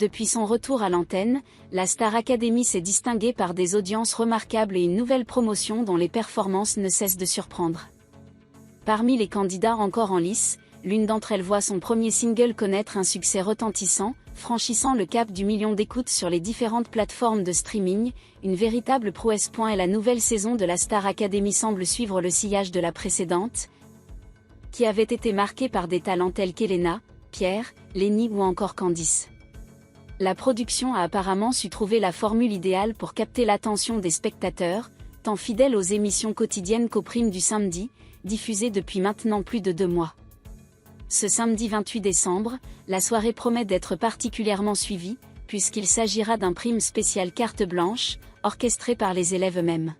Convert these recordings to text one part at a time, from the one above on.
Depuis son retour à l'antenne, la Star Academy s'est distinguée par des audiences remarquables et une nouvelle promotion dont les performances ne cessent de surprendre. Parmi les candidats encore en lice, l'une d'entre elles voit son premier single connaître un succès retentissant, franchissant le cap du million d'écoutes sur les différentes plateformes de streaming, une véritable prouesse. Et la nouvelle saison de la Star Academy semble suivre le sillage de la précédente, qui avait été marquée par des talents tels qu'Elena, Pierre, Lenny ou encore Candice. La production a apparemment su trouver la formule idéale pour capter l'attention des spectateurs, tant fidèles aux émissions quotidiennes qu'aux primes du samedi, diffusées depuis maintenant plus de 2 mois. Ce samedi 28 décembre, la soirée promet d'être particulièrement suivie, puisqu'il s'agira d'un prime spécial carte blanche, orchestré par les élèves eux-mêmes.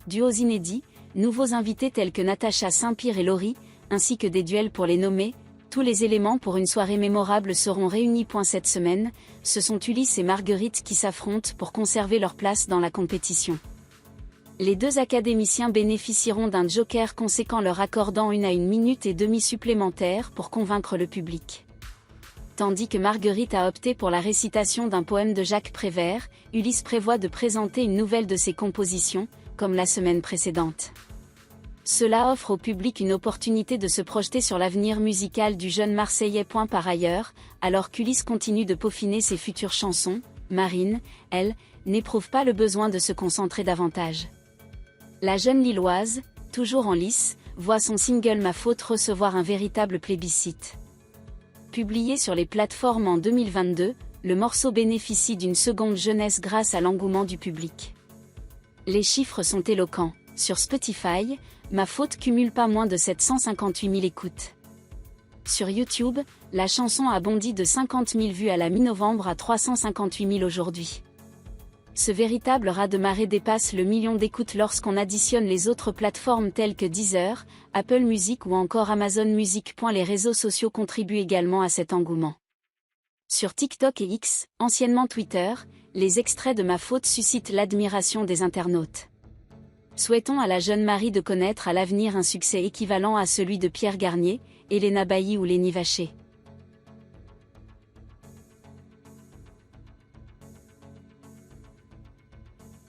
Duos inédits, nouveaux invités tels que Natacha Saint-Pierre et Laurie, ainsi que des duels pour les nommer, tous les éléments pour une soirée mémorable seront réunis. Cette semaine, ce sont Ulysse et Marguerite qui s'affrontent pour conserver leur place dans la compétition. Les deux académiciens bénéficieront d'un joker conséquent leur accordant 1 à 1 minute et demie supplémentaires pour convaincre le public. Tandis que Marguerite a opté pour la récitation d'un poème de Jacques Prévert, Ulysse prévoit de présenter une nouvelle de ses compositions, comme la semaine précédente. Cela offre au public une opportunité de se projeter sur l'avenir musical du jeune Marseillais. Par ailleurs, alors qu'Ulysse continue de peaufiner ses futures chansons, Marine, elle, n'éprouve pas le besoin de se concentrer davantage. La jeune Lilloise, toujours en lice, voit son single Ma Faute recevoir un véritable plébiscite. Publié sur les plateformes en 2022, le morceau bénéficie d'une seconde jeunesse grâce à l'engouement du public. Les chiffres sont éloquents. Sur Spotify, Ma Faute cumule pas moins de 758 000 écoutes. Sur YouTube, la chanson a bondi de 50 000 vues à la mi-novembre à 358 000 aujourd'hui. Ce véritable raz-de-marée dépasse le million d'écoutes lorsqu'on additionne les autres plateformes telles que Deezer, Apple Music ou encore Amazon Music. Les réseaux sociaux contribuent également à cet engouement. Sur TikTok et X, anciennement Twitter, les extraits de Ma Faute suscitent l'admiration des internautes. Souhaitons à la jeune Marie de connaître à l'avenir un succès équivalent à celui de Pierre Garnier, Elena Bailly ou Lenny Vacher.